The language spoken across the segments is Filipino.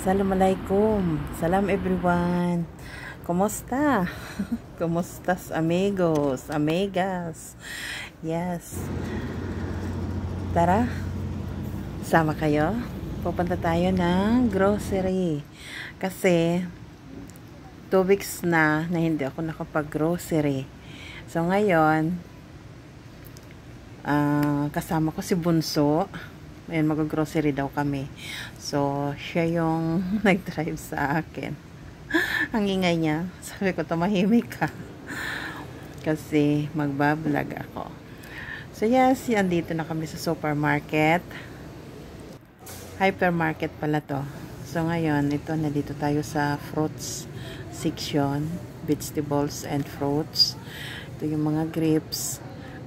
Assalamualaikum. Salam everyone. Kumusta? Kumustas amigos, amigas? Yes. Tara, sama kayo. Pupunta tayo ng grocery. Kasi 2 weeks na hindi ako nakapag-grocery. So ngayon, kasama ko si Bunso. Ayan, mag-grocery daw kami. So, siya yung nag-drive sa akin. Ang ingay niya. Sabi ko, tumahimik ka. Kasi magbablog ako. So, yes, andito na kami sa supermarket. Hypermarket pala to. So, ngayon, nandito tayo sa fruits section. Vegetables and fruits. Ito yung mga grapes.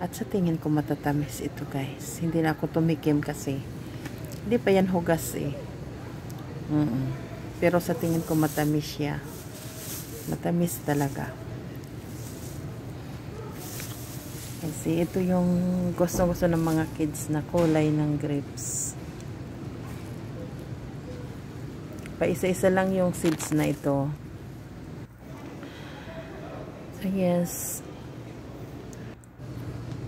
At sa tingin ko matatamis ito, guys. Hindi na ako tumikim kasi hindi pa yan hugas eh. Pero sa tingin ko matamis siya. Matamis talaga. Kasi ito yung gusto-gusto ng mga kids na kulay ng grapes. Pa isa-isa lang yung seeds na ito. So yes.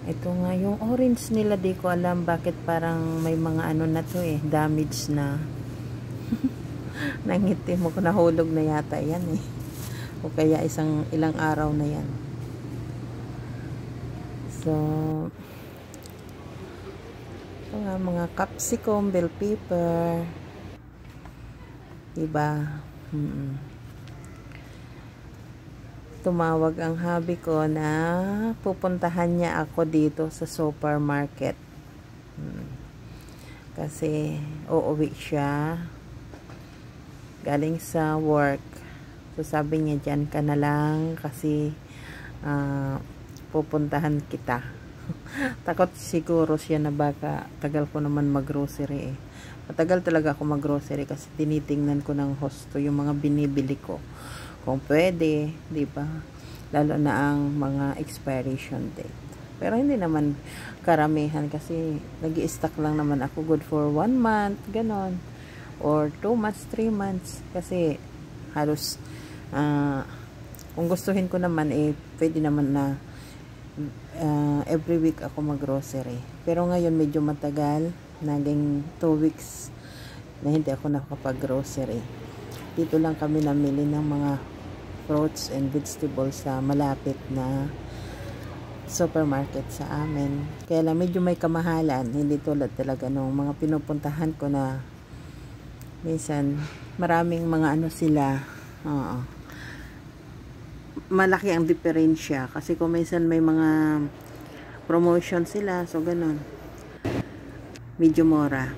Ito nga, yung orange nila, di ko alam bakit parang may mga ano na to eh, damage na. Nangiti mo ko, nahulog na yata yan eh. O kaya ilang araw na yan. So, ito nga, mga capsicum, bell pepper. Diba? Tumawag ang hubby ko na pupuntahan niya ako dito sa supermarket. Kasi uuwi siya galing sa work. So sabi niya, dyan ka na lang kasi pupuntahan kita. Takot siguro siya na baka tagal ko naman mag-grocery eh. Matagal talaga ako mag-grocery kasi tinitingnan ko ng husto yung mga binibili ko. Kung pwede, di ba? Lalo na ang mga expiration date. Pero hindi naman karamihan kasi nag-i-stock lang naman ako, good for 1 month, ganon. Or 2 months, 3 months. Kasi halos, kung gustuhin ko naman, eh, pwede naman na every week ako mag-grocery. Pero ngayon medyo matagal, naging 2 weeks na hindi ako nakapag-grocery. Dito lang kami namili ng mga fruits and vegetables sa malapit na supermarket sa amin. Kaya lang medyo may kamahalan. Hindi tulad talaga nung mga pinupuntahan ko na minsan maraming mga ano sila. Malaki ang diferensya. Kasi kung minsan may mga promotion sila. So ganun. Medyo mura.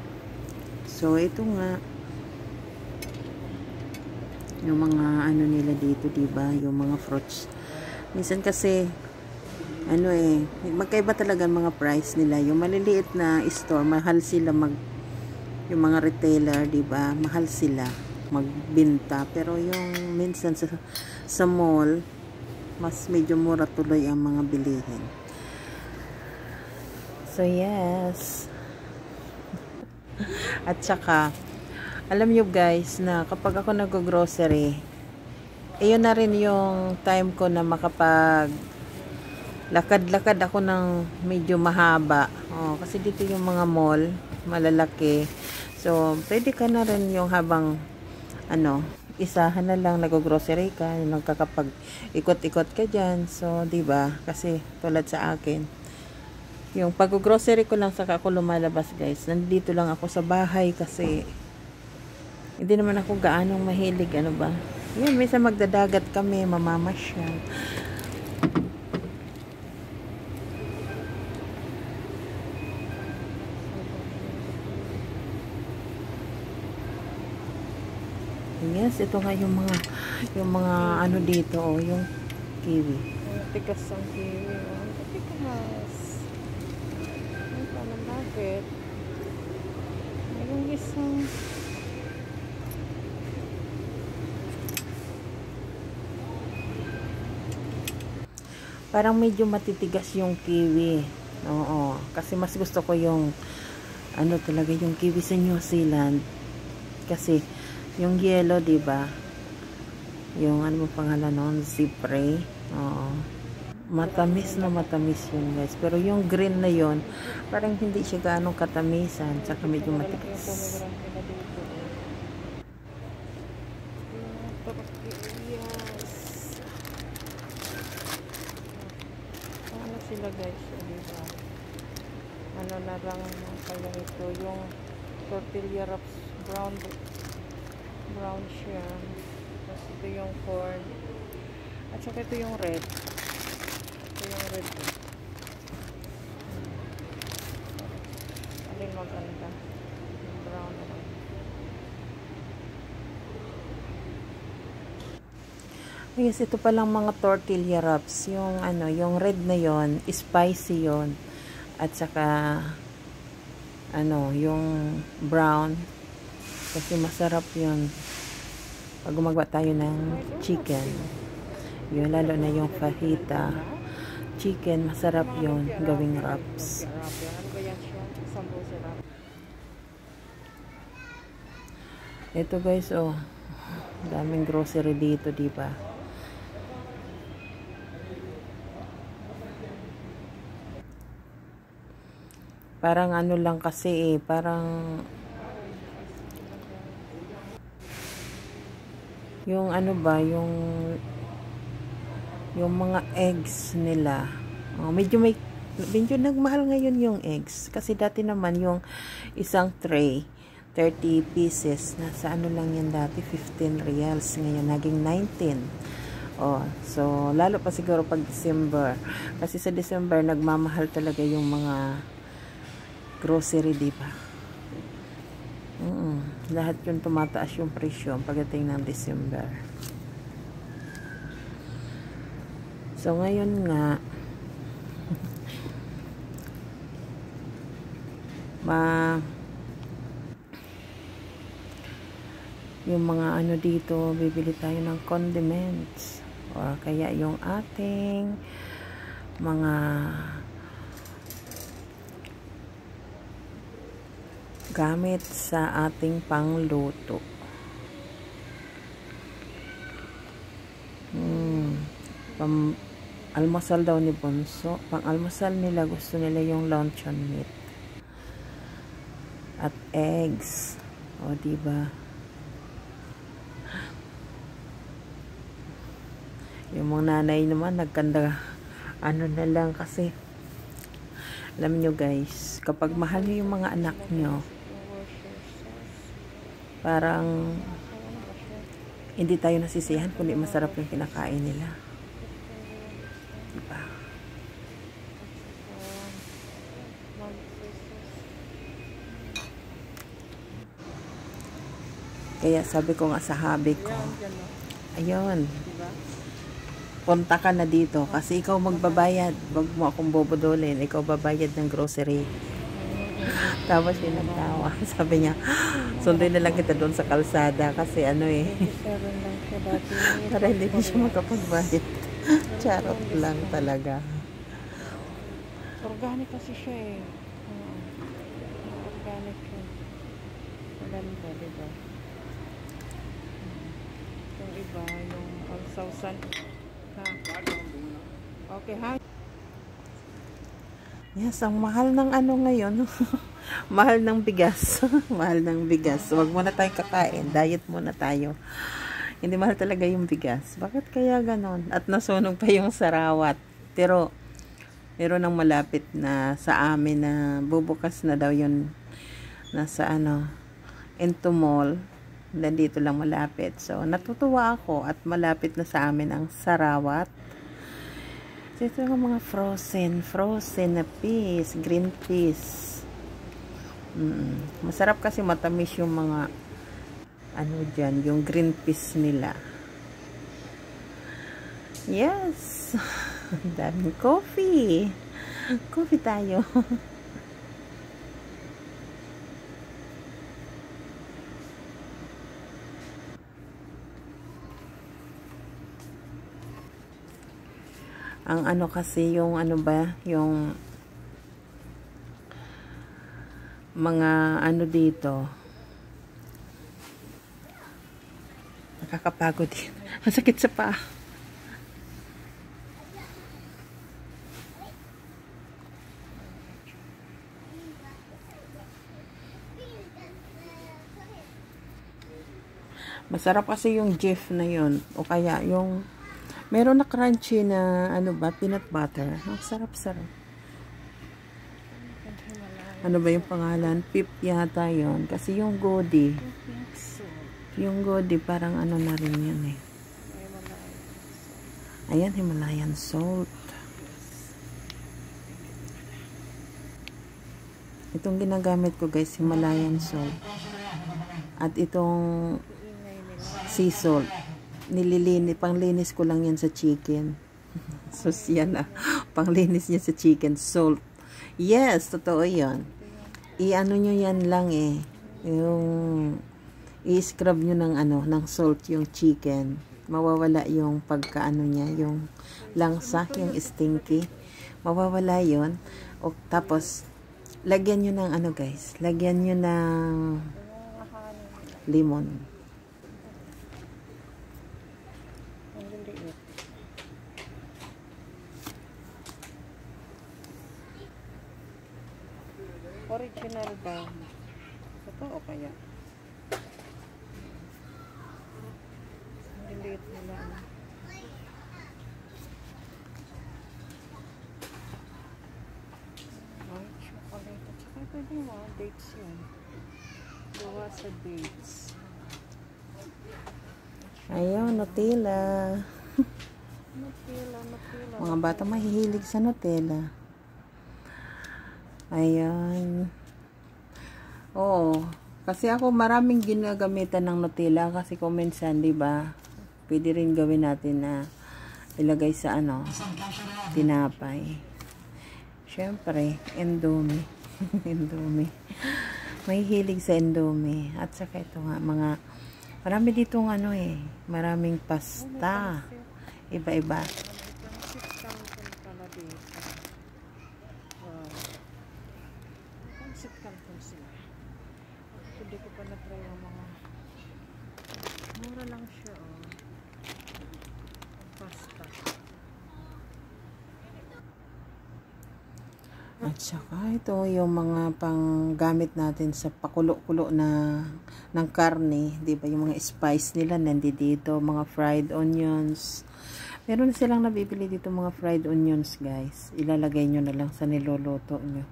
So ito nga. Yung mga ano nila dito, diba? Yung mga fruits. Minsan kasi, ano eh, magkaiba talaga mga price nila. Yung maliliit na store, mahal sila yung mga retailer, diba? Mahal sila magbenta. Pero yung minsan sa mall, mas medyo mura tuloy ang mga bilihin. So, yes. At saka, alam nyo guys na kapag ako nag-grocery, iyon na rin yung time ko na makapag lakad-lakad ako ng medyo mahaba. Kasi dito yung mga mall, malalaki. So, pwede ka na rin yung habang isahan na lang nag-grocery ka, yung nagkakapag ikot-ikot ka dyan. So, diba? Kasi tulad sa akin, yung pag-grocery ko lang saka ako lumalabas guys. Nandito lang ako sa bahay kasi hindi naman ako gaanong mahilig, ano ba? Yan, minsan magdadagat kami, mamamasyal. Yes, ito nga yung mga ano dito, yung kiwi. Tigas ang kiwi. Tigas. Ano pa na bakit? Mayroong isang parang medyo matitigas yung kiwi. Oo, kasi mas gusto ko yung ano talaga yung kiwi sa New Zealand. Kasi Yung yellow, diba? Yung ano mo pangalan nun? Zipre. Oo. Matamis na matamis yun, guys. Pero yung green na yun, parang hindi siya gaano katamisan. Tsaka medyo matigas. Ano sila guys, diba? Ano na lang kaya ito, yung tortilla wraps, brown siya. Tapos ito yung corn. At saka ito yung red. Ito yung red. Alin maganda? Yung brown naman. Yes, ito palang mga tortilla wraps. Yung ano, yung red na yon, spicy yon. At saka ano, yung brown kasi masarap yun pag gumagawa tayo ng chicken. Yun, lalo na yung fajita chicken, masarap yun gawing wraps. Ito guys, oh, daming grocery dito, diba? Parang ano lang kasi parang yung ano ba, yung mga eggs nila. Oh, medyo nagmahal ngayon yung eggs. Kasi dati naman yung isang tray, 30 pieces. Nasa ano lang yan dati, 15 reals. Ngayon, naging 19. Oh, so, lalo pa siguro pag December. Kasi sa December, nagmamahal talaga yung mga grocery, diba? Lahat yun tumataas yung presyo pagdating ng December. So, ngayon nga, yung mga ano dito, bibili tayo ng condiments. O kaya yung ating mga gamit sa ating pangluto. Almusal daw ni Bunso. Pang almusal nila, gusto nila yung luncheon meat at eggs. O diba? Yung mga nanay naman nagkanda ano na lang kasi alam nyo guys, kapag mahal nyo yung mga anak nyo, parang hindi tayo nasisiyahan kundi masarap yung kinakain nila. Diba? Kaya sabi ko nga sa hubby ko, ayun, punta ka na dito kasi ikaw magbabayad. Wag mo akong bobodolin, ikaw babayad ng grocery. Tapos yun nagtawa. Sabi niya, sundin na lang kita doon sa kalsada kasi ano para hindi na siya makapagbayad. Charot lang talaga. Organic kasi siya organic siya. Maganda, diba? Yung iba, yung alsausan. Okay, ha? Yes, ang mahal ng ano ngayon. Mahal ng bigas. Mahal ng bigas. Huwag muna tayo kakain. Diet muna tayo. Hindi mahal talaga yung bigas. Bakit kaya ganon? At nasunog pa yung sarawat. Pero, meron ng malapit na sa amin na bubukas na daw yun nasa ano, Into Mall. Nandito lang malapit. So, natutuwa ako at malapit na sa amin ang sarawat. So, ito yung mga frozen na peas, green peas. Masarap kasi matamis yung mga ano dyan, yung green peas nila. Yes! Daming coffee. Coffee tayo. Ang ano kasi, yung ano ba, yung mga ano dito, Nakakapagod din. Ang sakit sa paa. Masarap kasi yung Jif na yun. O kaya yung meron na crunchy na ano ba, peanut butter. Ang sarap-sarap. Ano ba yung pangalan? Pip yata yun. Kasi yung Godi. Yung Godi parang ano na rin yun eh. Ayan, Himalayan salt. Itong ginagamit ko guys, Himalayan salt. At itong sea salt. Panglinis ko lang yan sa chicken. So, yan na. Panglinis niya sa chicken. Salt. Yes, totoo yan. I-ano nyo yan lang eh. Yung i-scrub nyo ng ano, ng salt yung chicken. Mawawala yung pagkaano niya, yung langsa, yung stinky. Mawawala yun. O, tapos, lagyan nyo ng ano guys. Lagyan nyo ng lemon. Original ba? Totoo kaya? Ang liit nila. White chocolate. At saka pwede mo, dates yun. Gawa sa dates. Ayun, Nutella. Nutella. Mga bata mahihilig sa Nutella. Ayan. Oo. Kasi ako maraming ginagamitan ng Nutella kasi kung minsan, di ba, pwede rin gawin natin na ilagay sa ano, tinapay. Syempre, Indomie. Indomie. Mahihilig sa Indomie. At saka ito nga, marami ditong ano eh, maraming pasta. Iba-iba. Hindi ko pa na-try ang mga mura lang siya pasta. At saka ito yung mga panggamit natin sa pakulo-kulo na ng karne, 'di ba? Yung mga spice nila nandito, mga fried onions. Meron silang nabibili dito mga fried onions, guys. Ilalagay nyo na lang sa niluluto nyo.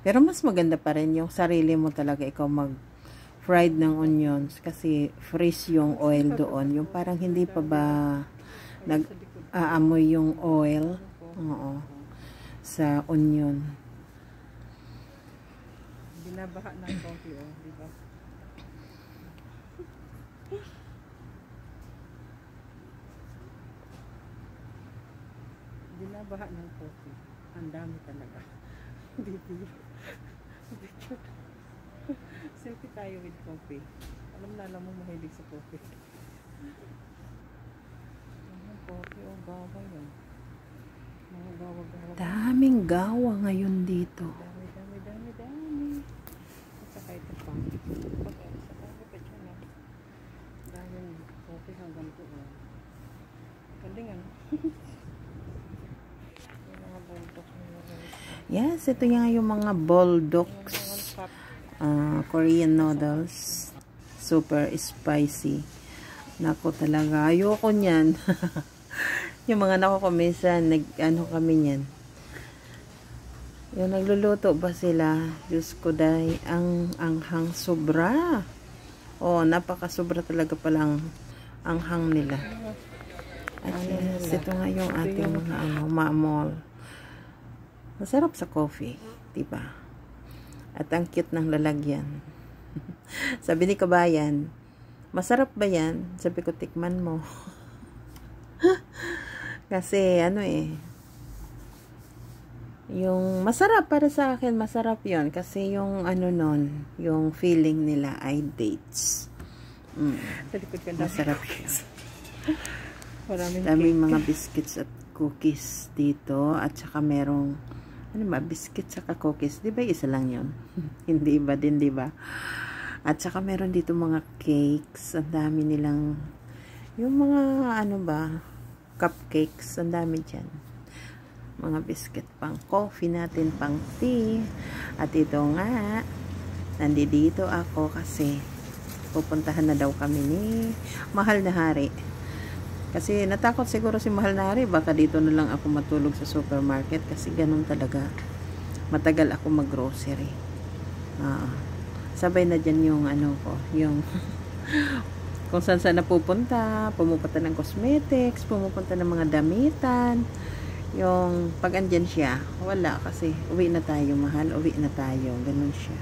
Pero mas maganda pa rin yung sarili mo talaga ikaw fried ng onions kasi fresh yung oil doon. Yung parang hindi pa ba nag-aamoy yung oil. Oo. Sa onion. Binabaha ng coffee, di ba? Binabaha ng coffee. Ang dami talaga. Hindi. Selfie tayo with coffee. Alam mo mahilig sa coffee. Coffee o gawa yun. Mga gawa. Daming gawa ngayon dito. Dami. At saka ito pa. Dami pa dyan. Daming coffee hanggang doon. Galing ano? Yung mga bulldog. Yes, ito yung mga bulldogs. Korean noodles. Super spicy. Nako talaga. Ayoko niyan. Yung mga nako ko minsan, ano kami niyan. Yung nagluluto ba sila? Diyos ko dahi, ang anghang sobra. Oh, napaka-sobra talaga palang anghang nila. At yes, ito nga yung ating mga mamol. Masarap sa coffee, diba? At ang cute ng lalagyan. Sabi ni Kabayan, masarap ba yan? Sabi ko, tikman mo. Kasi, ano eh, yung masarap para sa akin, masarap yon kasi yung ano nun, yung feeling nila ay dates. Masarap siya. Daming mga biscuits at cookies dito. At saka merong, ano ba, biscuits saka cookies. Di ba isa lang yun? Hindi iba din, di ba? At saka meron dito mga cakes. Ang dami nilang Yung mga ano ba, cupcakes, ang dami dyan. Mga biscuit pang coffee natin, pang tea. At ito nga, nandito ako kasi pupuntahan na daw kami ni Mahal na Hari. Kasi natakot siguro si Mahal na Hari, baka dito na lang ako matulog sa supermarket kasi ganun talaga. Matagal ako mag-grocery. Sabay na dyan yung ano ko, yung kung saan saan napupunta, pumupunta ng cosmetics, pumupunta ng mga damitan. Yung pag andyan siya, wala kasi uwi na tayo, Mahal, uwi na tayo, ganun siya.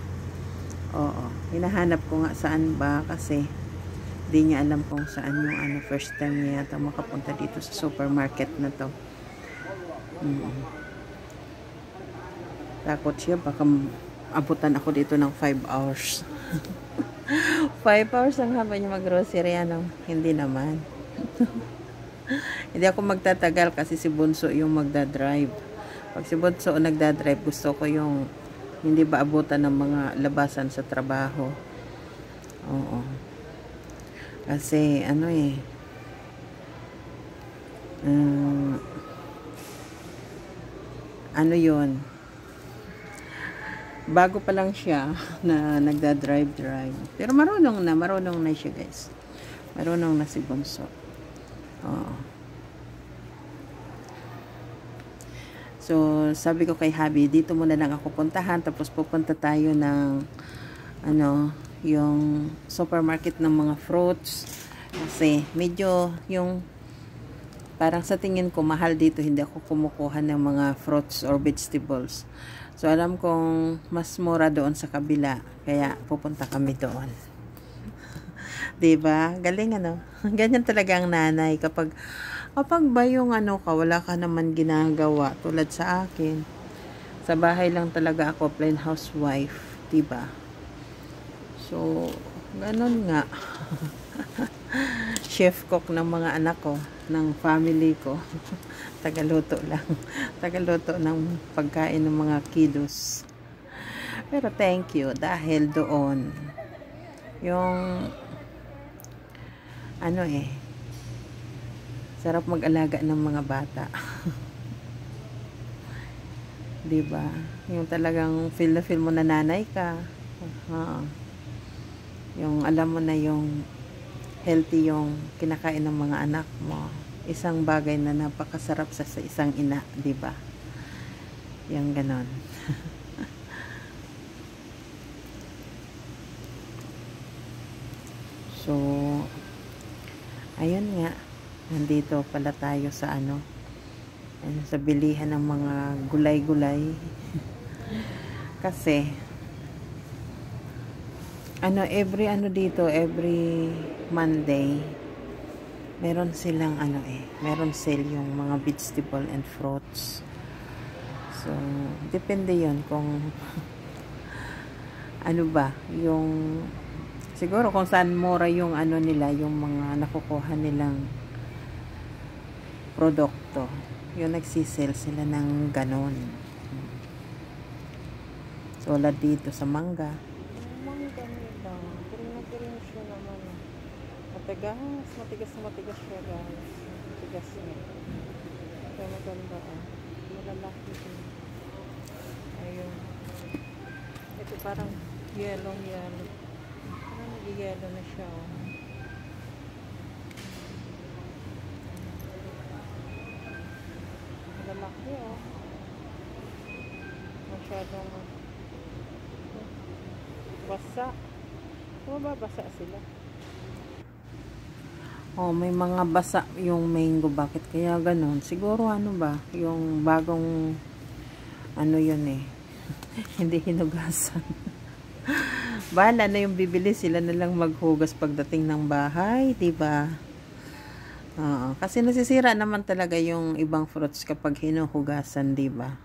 Oo, hinahanap ko nga saan ba kasi di niya alam kung saan yung ano, first time niya yata makapunta dito sa supermarket na to. Takot siya, baka abutan ako dito ng 5 hours. 5 hours ang haba niya mag-grocery, ano? Hindi naman. Hindi ako magtatagal kasi si Bunso yung magdadrive. Pag si Bunso nagdadrive, gusto ko yung hindi ba abutan ng mga labasan sa trabaho. Oo. Kasi ano ano yun, bago pa lang siya na nagda-drive. Pero marunong na siya, guys. Marunong na si Bunso. Oo. So, sabi ko kay Habi, dito muna lang ako puntahan, tapos pupunta tayo ng ano, yung supermarket ng mga fruits. Kasi medyo yung parang sa tingin ko mahal dito, hindi ako kumukuha ng mga fruits or vegetables. So, alam kong mas mura doon sa kabila, kaya pupunta kami doon. Diba? Galing, ano? Ganyan talaga ang nanay kapag ba yung ano ka, wala ka naman ginagawa tulad sa akin. Sa bahay lang talaga ako, plain housewife, diba? So, ganun nga. Chef cook ng mga anak ko, ng family ko. Tagaluto lang. Tagaluto ng pagkain ng mga kiddos. Pero thank you dahil doon yung ano sarap mag-alaga ng mga bata. Diba? Yung talagang feel na feel mo na nanay ka. Yung alam mo na yung healthy yung kinakain ng mga anak mo. Isang bagay na napakasarap sa isang ina, diba? Yung ganon. So, ayun nga. Nandito pala tayo sa ano, sa bilihan ng mga gulay-gulay. Kasi ano, every Monday meron silang ano meron sale yung mga vegetable and fruits. So, depende yon kung ano ba yung siguro kung saan mura yung ano nila, yung mga nakukuha nilang produkto, yung nagsisell sila ng ganon. So, wala dito sa mangga nila, green siya naman. Matigas siya, guys. Matigas niya. Kaya maganda, malalaki din. Ayun. Ito parang yellow. Parang nag-yellow na siya, Malalaki, masyadong basa. Basa sila. May mga basa yung mango. Bakit kaya ganon? Siguro ano ba? Yung bagong ano yun hindi hinugasan. Bahala na yung bibili. Sila na lang maghugas pagdating ng bahay. Diba? Kasi nasisira naman talaga yung ibang fruits kapag hinuhugasan. Diba?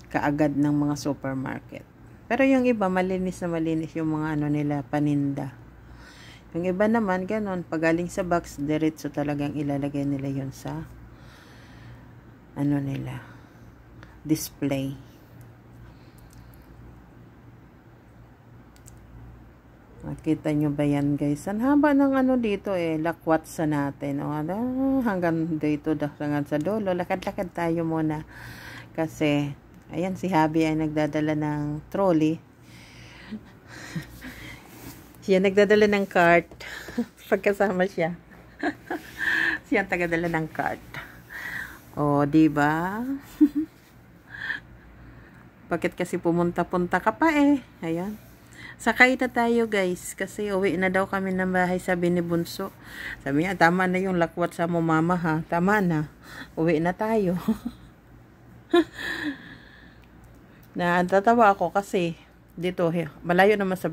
Kaagad ng mga supermarket. Pero yung iba, malinis yung mga ano nila, paninda. Yung iba naman, ganon, pagaling sa box, diretso talagang ilalagay nila yun sa ano nila, display. Nakita nyo ba yan guys? Ang haba ng ano dito lakwatsa natin. O, hanggang dito, hanggang sa dulo. Lakad-lakad tayo muna. Kasi, ayan si Habi ay nagdadala ng trolley. Siya nagdadala ng cart. Pagkasama siya. Siya ang tagadala ng cart. O, diba? Bakit kasi pumunta-punta ka pa Ayan. Sakay na tayo guys kasi uwi na daw kami ng bahay, sabi ni Bunso. Sabi niya, tama na yung lakwat sa mo mama ha, tama na, uwi na tayo. Natatawa ako kasi dito malayo naman sa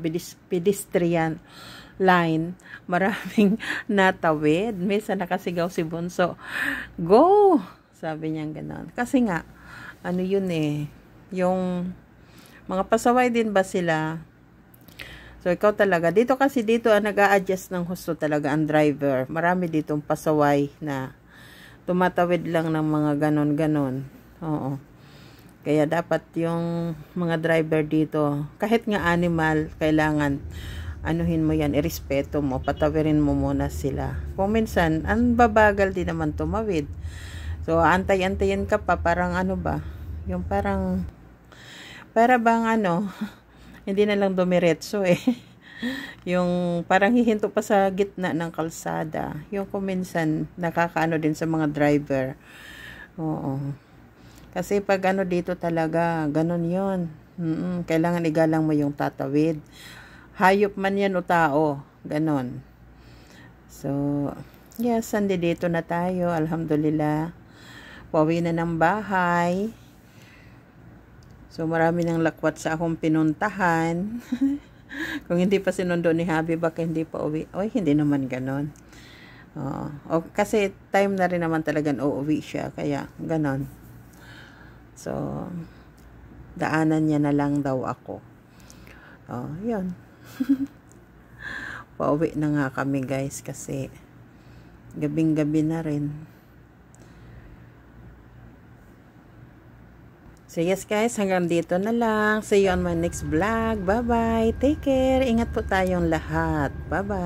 pedestrian line, maraming natawid. Minsan nakasigaw si Bunso, go, sabi niya gano'n. Kasi nga ano yun yung mga pasaway din ba sila. So, ikaw talaga. Dito kasi dito nag-a-adjust ng husto talaga ang driver. Marami ditong pasaway na tumatawid lang ng mga ganon-ganon. Oo. Kaya dapat yung mga driver dito, kahit nga animal, kailangan anuhin mo yan, irespeto mo, patawirin mo muna sila. Kung minsan, ang babagal din naman tumawid. So, antay-antayin ka pa, parang ano ba? Yung parang, para bang ano, hindi na lang dumiretso yung parang hihinto pa sa gitna ng kalsada. Yung kuminsan nakakaano din sa mga driver. Oo. Kasi pag ano dito talaga, ganun yun. Kailangan igalang mo yung tatawid. Hayop man yan o tao. Ganun. So, yes, dito na tayo. Alhamdulillah. Pauwi na ng bahay. So, marami ng lakwat sa akong pinuntahan. Kung hindi pa sinundo ni Habi, baka hindi pa uwi. Oy, hindi naman ganon. Kasi time na rin naman talagang uuwi siya. Kaya, ganon. So, daanan niya na lang daw ako. Yun. Pauwi na nga kami guys kasi gabing-gabi na rin. So yes guys, hanggang dito na lang. See you on my next vlog. Bye-bye. Take care. Ingat po tayong lahat. Bye-bye.